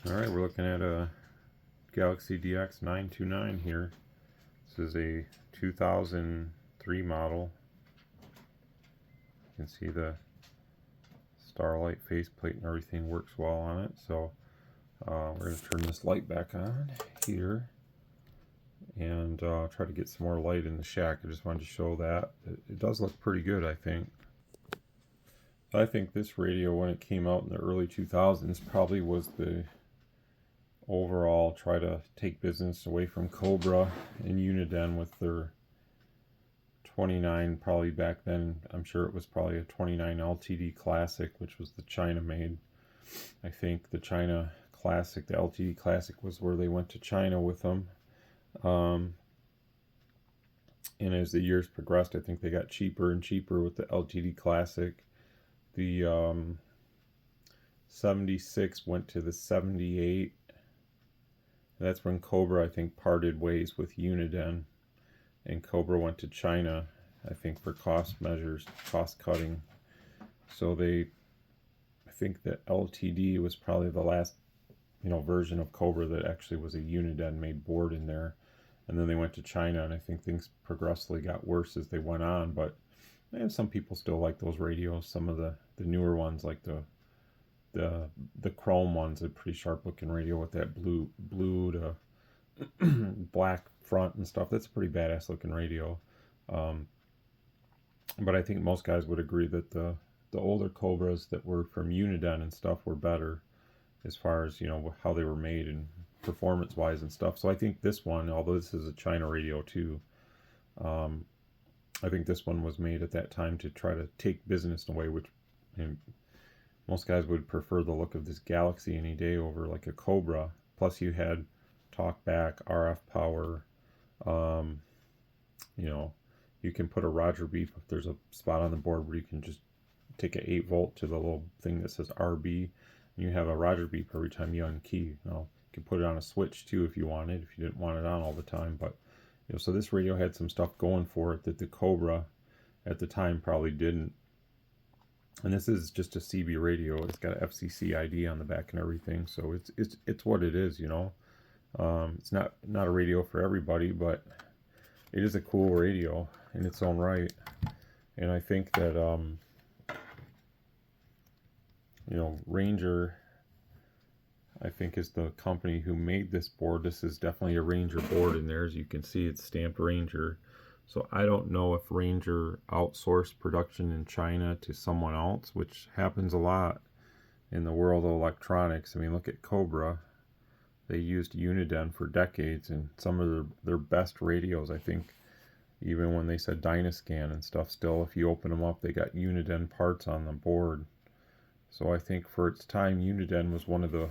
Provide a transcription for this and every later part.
Alright, we're looking at a Galaxy DX 929 here. This is a 2003 model. You can see the Starlight faceplate and everything works well on it. So we're going to turn this light back on here and try to get some more light in the shack. I just wanted to show that. It does look pretty good, I think. I think this radio, when it came out in the early 2000s, probably was the overall try to take business away from Cobra and Uniden with their 29, probably back then. I'm sure it was probably a 29 LTD Classic, which was the China made. I think the China Classic, the LTD Classic, was where they went to China with them. And as the years progressed, I think they got cheaper and cheaper with the LTD Classic. The 76 went to the 78. That's when Cobra, I think, parted ways with Uniden, and Cobra went to China, I think, for cost measures, cost cutting. So I think that LTD was probably the last, version of Cobra that actually was a Uniden made board in there. And then they went to China, and I think things progressively got worse as they went on. But some people still like those radios. Some of the newer ones, like the chrome one's a pretty sharp looking radio with that blue to black front and stuff. That's a pretty badass looking radio. But I think most guys would agree that the older Cobras that were from Uniden and stuff were better as far as how they were made and performance wise and stuff. So I think this one, although this is a China radio too, I think this one was made at that time to try to take business away, which most guys would prefer the look of this Galaxy any day over like a Cobra. Plus you had talk back, RF power. You can put a Roger beep if there's a spot on the board where you can just take an 8 volt to the little thing that says RB. And you have a Roger beep every time you unkey. You can put it on a switch too if you wanted, if you didn't want it on all the time. But so this radio had some stuff going for it that the Cobra at the time probably didn't. And this is just a CB radio. It's got an FCC ID on the back and everything, so it's what it is, It's not a radio for everybody, but it is a cool radio in its own right. And I think that Ranger, I think, is the company who made this board. This is definitely a Ranger board in there. As you can see, it's stamped Ranger. So I don't know if Ranger outsourced production in China to someone else, which happens a lot in the world of electronics. I mean, look at Cobra. They used Uniden for decades, and some of their best radios, I think, even when they said Dynascan and stuff, still, if you open them up, they got Uniden parts on the board. So I think for its time, Uniden was one of the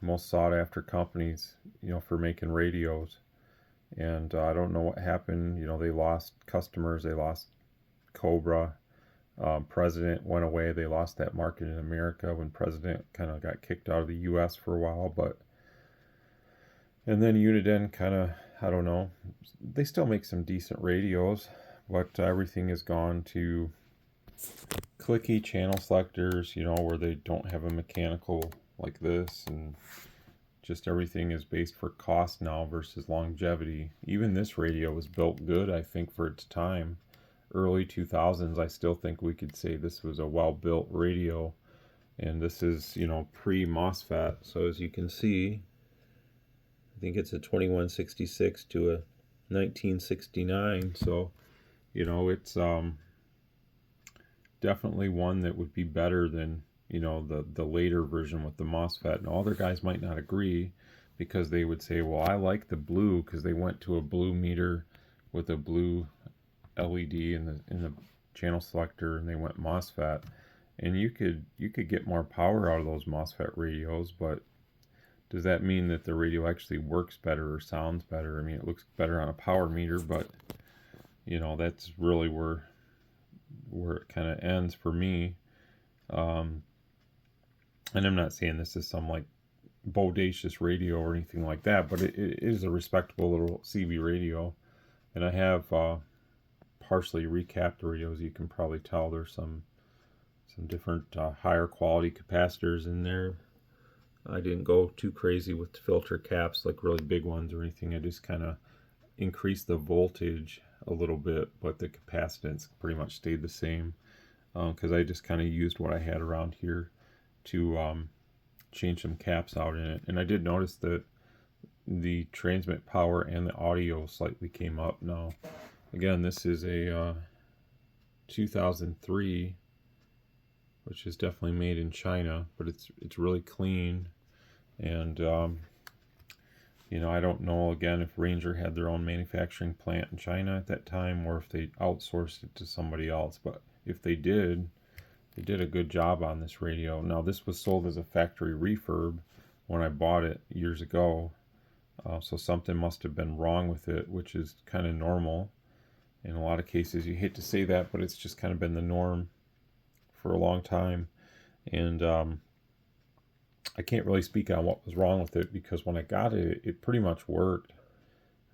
most sought after companies, for making radios. And I don't know what happened. They lost customers. They lost Cobra. President went away. They lost that market in America when President kind of got kicked out of the U.S. for a while. And then Uniden kind of, I don't know. They still make some decent radios, but everything has gone to clicky channel selectors, where they don't have a mechanical like this, and just everything is based for cost now versus longevity. Even this radio was built good, I think, for its time. Early 2000s, I still think we could say this was a well-built radio. And this is, pre-MOSFET. So as you can see, I think it's a 2166 to a 1969. So, it's definitely one that would be better than the later version with the MOSFET. And other guys might not agree, because they would say, well, I like the blue, because they went to a blue meter with a blue LED in the channel selector, and they went MOSFET. And you could get more power out of those MOSFET radios, but does that mean that the radio actually works better or sounds better? I mean, it looks better on a power meter, but that's really where it kind of ends for me. And I'm not saying this is some like bodacious radio or anything like that, but it is a respectable little CB radio. And I have partially recapped the radios. You can probably tell there's some different higher quality capacitors in there. I didn't go too crazy with the filter caps, like really big ones or anything. I just kind of increased the voltage a little bit, but the capacitance pretty much stayed the same, because I just kind of used what I had around here to change some caps out in it. And I did notice that the transmit power and the audio slightly came up. Now again, this is a 2003, which is definitely made in China, but it's really clean. And you know, I don't know again if Ranger had their own manufacturing plant in China at that time, or if they outsourced it to somebody else. But if they did a good job on this radio. Now this was sold as a factory refurb when I bought it years ago, so something must have been wrong with it, which is kind of normal in a lot of cases. You hate to say that, but it's just kind of been the norm for a long time. And I can't really speak on what was wrong with it, because when I got it, it pretty much worked.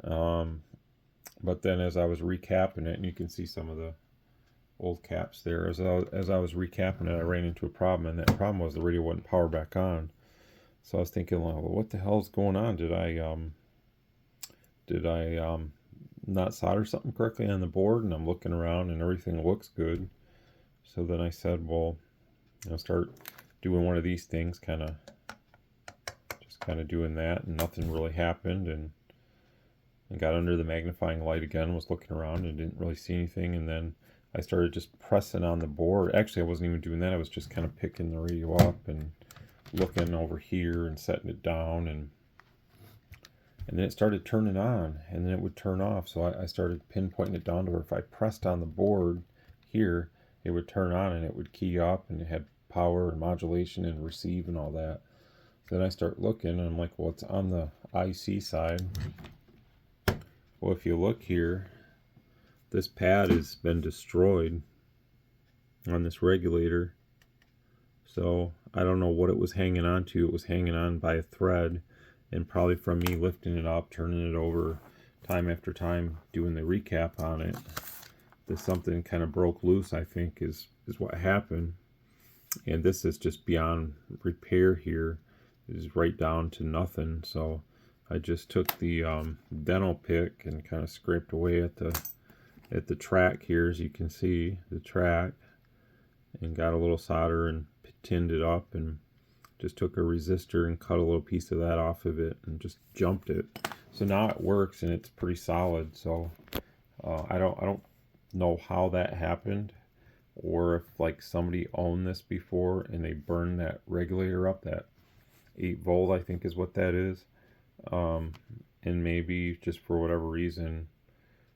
But then as I was recapping it, and you can see some of the old caps there, as I was recapping it, I ran into a problem, and that problem was the radio wouldn't power back on. So I was thinking, well, what the hell's going on? Did I not solder something correctly on the board? And I'm looking around and everything looks good. So then I said, well, I'll start doing one of these things, kind of doing that, and nothing really happened. And got under the magnifying light again, was looking around and didn't really see anything. And then I started just pressing on the board. Actually, I wasn't even doing that. I was just kind of picking the radio up and looking over here and setting it down, and then it started turning on, and then it would turn off. So I started pinpointing it down to where if I pressed on the board here, it would turn on and it would key up, and it had power and modulation and receive and all that. So then I start looking, and I'm like, well, it's on the IC side. Well, if you look here, this pad has been destroyed on this regulator. So I don't know what it was hanging on to. It was hanging on by a thread, and probably from me lifting it up, turning it over time after time, doing the recap on it, that something kind of broke loose, I think is what happened. And this is just beyond repair here. It is right down to nothing. So I just took the dental pick and kind of scraped away at the track here, as you can see, the track, and got a little solder and tinned it up, and just took a resistor and cut a little piece of that off of it and just jumped it. So now it works, and it's pretty solid. So I don't know how that happened, or if like somebody owned this before and they burned that regulator up. That 8-volt I think is what that is, and maybe just for whatever reason,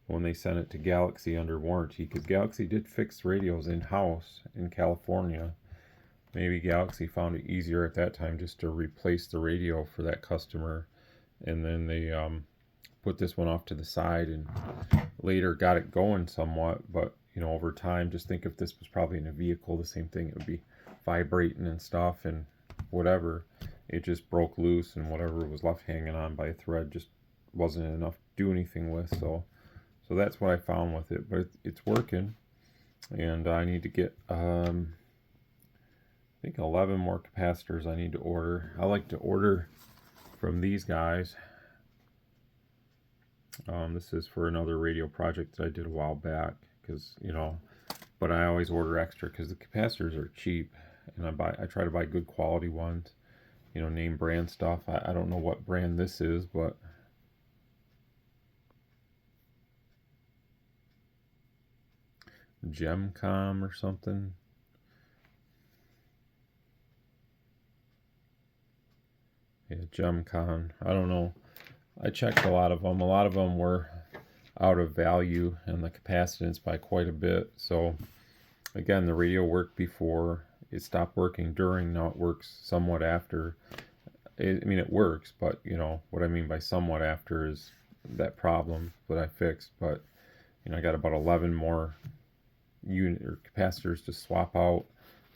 when they sent it to Galaxy under warranty, because Galaxy did fix radios in-house in California, maybe Galaxy found it easier at that time just to replace the radio for that customer, and then they put this one off to the side and later got it going somewhat. But you know, over time, just think if this was probably in a vehicle, the same thing, it would be vibrating and stuff, and whatever, it just broke loose, and whatever was left hanging on by a thread just wasn't enough to do anything with. So that's what I found with it, but it's working. And I need to get I think 11 more capacitors I need to order. I like to order from these guys. This is for another radio project that I did a while back, because you know, but I always order extra because the capacitors are cheap, and I try to buy good quality ones, you know, name brand stuff. I don't know what brand this is, but Gemcom or something. Yeah, Gemcom. I don't know. I checked a lot of them. A lot of them were out of value and the capacitance by quite a bit. So again, the radio worked before, it stopped working during, now it works somewhat after. I mean, it works, but you know what I mean by somewhat after is that problem that I fixed. But you know, I got about 11 more unit or capacitors to swap out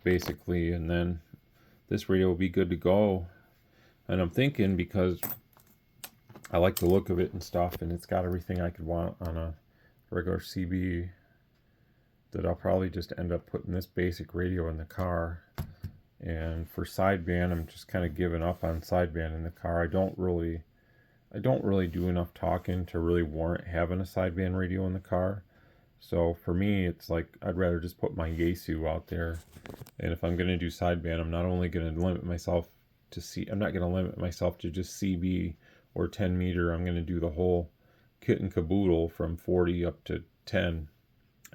basically, and then this radio will be good to go. And I'm thinking, because I like the look of it and stuff, and it's got everything I could want on a regular CB, that I'll probably just end up putting this basic radio in the car, And for sideband, I'm just kind of giving up on sideband in the car. I don't really do enough talking to really warrant having a sideband radio in the car. So for me, it's like I'd rather just put my Yaesu out there. And if I'm going to do sideband, I'm not only going to limit myself to I'm not going to limit myself to just CB or 10 meter. I'm going to do the whole kit and caboodle from 40 up to 10.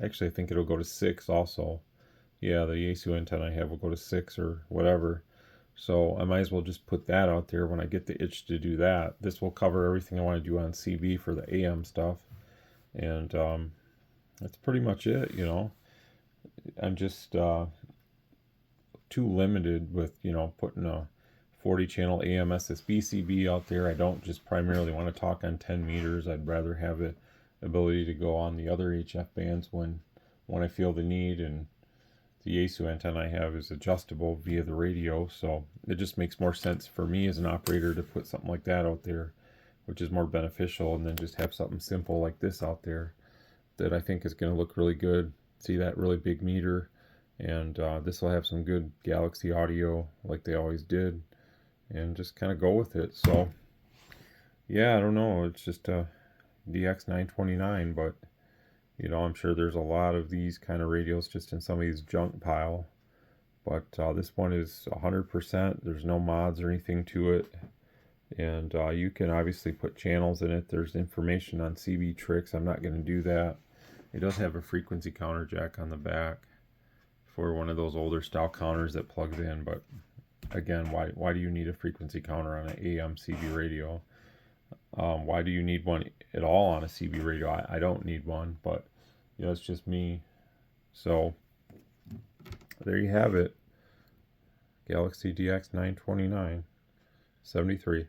Actually, I think it'll go to 6 also. Yeah, the Yaesu antenna I have will go to 6 or whatever. So I might as well just put that out there when I get the itch to do that. This will cover everything I want to do on CB for the AM stuff. And that's pretty much it, you know. I'm just too limited with, you know, putting a 40 channel AM SSB CB out there. I don't just primarily want to talk on 10 meters. I'd rather have the ability to go on the other HF bands when I feel the need. And the Yaesu antenna I have is adjustable via the radio, so it just makes more sense for me as an operator to put something like that out there, which is more beneficial, and then just have something simple like this out there that I think is going to look really good. See that really big meter, and this will have some good Galaxy audio like they always did, and just kind of go with it. So yeah, I don't know, it's just a DX929, but you know, I'm sure there's a lot of these kind of radios just in somebody's junk pile. But this one is 100%. There's no mods or anything to it. And you can obviously put channels in it. There's information on CB tricks. I'm not going to do that. It does have a frequency counter jack on the back for one of those older style counters that plugs in. But again, why do you need a frequency counter on an AM CB radio? Why do you need one at all on a CB radio? I don't need one, but you know, it's just me. So there you have it. Galaxy DX929 73.